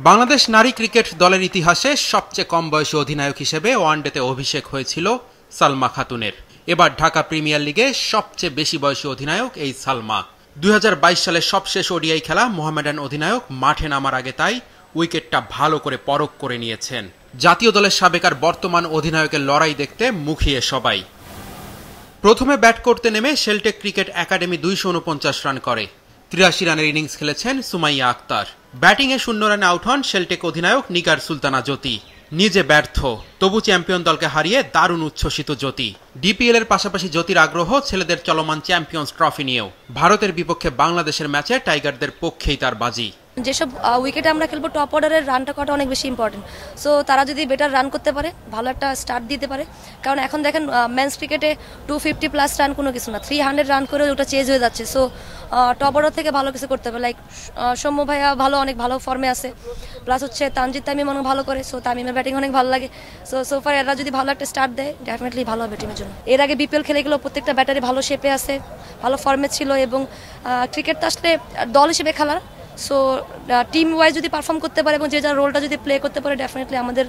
বাংলাদেশ নারী ক্রিকেট দলের ইতিহাসে সবচেয়ে কম বয়সী অধিনায়ক হিসেবে ওয়ানডেতে অভিষেক হয়েছিল সালমা খাতুনের। এবার ঢাকা প্রিমিয়ার লিগে সবচেয়ে বেশি বয়সী অধিনায়ক এই সালমা। 2022 সালের সবশেষ ওডিআই খেলা মোহামেডান অধিনায়ক মাঠে নামার আগে তাই উইকেটটা ভালো করে পরখ করে নিয়েছেন। জাতীয় দলের সাবেক আর বর্তমান অধিনায়কের লড়াই দেখতে মুখিয়ে সবাই। প্রথমে ব্যাট করতে নেমে শেলটেক ক্রিকেট একাডেমি 249 রান করে। 83 রানের ইনিংস খেলেছেন সুমাইয়া আক্তার। ব্যাটিংয়ে 0 রানে আউট হন শেলটেক অধিনায়ক নিগার সুলতানা জ্যোতি। নিজে ব্যর্থ, তবু চ্যাম্পিয়ন দলকে হারিয়ে দারুণ উচ্ছ্বসিত জ্যোতি। ডিপিএল এর পাশাপাশি জ্যোতির আগ্রহ ছেলেদের চলমান চ্যাম্পিয়ন্স ট্রফি নিয়েও। ভারতের বিপক্ষে বাংলাদেশের ম্যাচে টাইগারদের পক্ষেই তার বাজি। যেসব উইকেটে আমরা খেলবো টপ অর্ডারের রানটা করা অনেক বেশি ইম্পর্টেন্ট। সো তারা যদি বেটার রান করতে পারে, ভালো একটা স্টার্ট দিতে পারে, কারণ এখন দেখেন মেন্স ক্রিকেটে 250+ রান কোনো কিছু না, 300 রান করে ওটা চেঞ্জ হয়ে যাচ্ছে। সো টপ অর্ডার থেকে ভালো কিছু করতে হবে। লাইক সৌম্য ভাইয়া অনেক ভালো ফর্মে আছে, প্লাস হচ্ছে তানজিদ তামিম অনেক ভালো করে। সো তামিমের ব্যাটিং অনেক ভালো লাগে। সোফার এরা যদি ভালো একটা স্টার্ট দেয় ডেফিনেটলি ভালো হবে টিমের জন্য। এর আগে বিপিএল খেলে গেলেও প্রত্যেকটা ব্যাটারি ভালো শেপে আছে, ভালো ফর্মে ছিল, এবং ক্রিকেট তো আসলে দল হিসেবে খেলার। সো টিম ওয়াইজ যদি পারফর্ম করতে পারে এবং যে যার রোলটা যদি প্লে করতে পারে ডেফিনেটলি আমাদের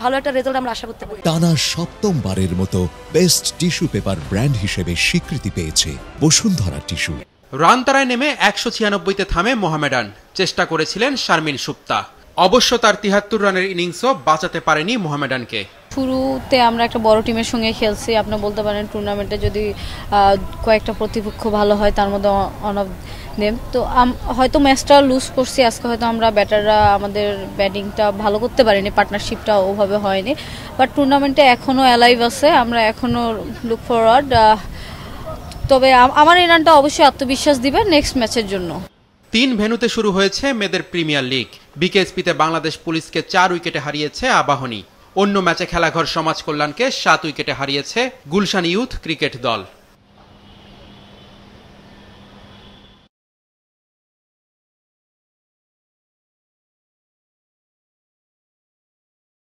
ভালো একটা রেজাল্ট আমরা আশা করতে পারি। টানা সপ্তমবারের মতো বেস্ট টিস্যু পেপার ব্র্যান্ড হিসেবে স্বীকৃতি পেয়েছে বসুন্ধরা টিস্যু। রান তারায় নেমে 196-তে থামে মোহামেডান। চেষ্টা করেছিলেন শারমিন সুপ্তা, অবশ্য তার 73 রানের ইনিংসও বাঁচাতে পারেনি মোহামেডানকে। শুরুতে আমরা একটা বড় টিমের সঙ্গে খেলছি, আপনি বলতে পারেন টুর্নামেন্টে যদি কয়েকটা প্রতিপক্ষ ভালো হয় তার মধ্যে অন অফ দেম, তো হয়তো ম্যাচটা লুজ করছি আজকে। হয়তো আমরা ব্যাটাররা আমাদের ব্যাটিংটা ভালো করতে পারিনি, পার্টনারশিপটা ওভাবে হয়নি, বাট টুর্নামেন্টে এখনও অ্যালাইভ আছে, আমরা এখনও লুক ফরওয়ার্ড। তবে আমার এই রানটা অবশ্যই আত্মবিশ্বাস দিবে নেক্সট ম্যাচের জন্য। 3 ভেন্যুতে শুরু হয়েছে মেয়েদের প্রিমিয়ার লিগ। বিকেএসপিতে বাংলাদেশ পুলিশকে 4 উইকেটে হারিয়েছে আবাহনী। অন্য ম্যাচে খেলাঘর সমাজ কল্যাণকে 7 উইকেটে হারিয়েছে গুলশান ইউথ ক্রিকেট দল।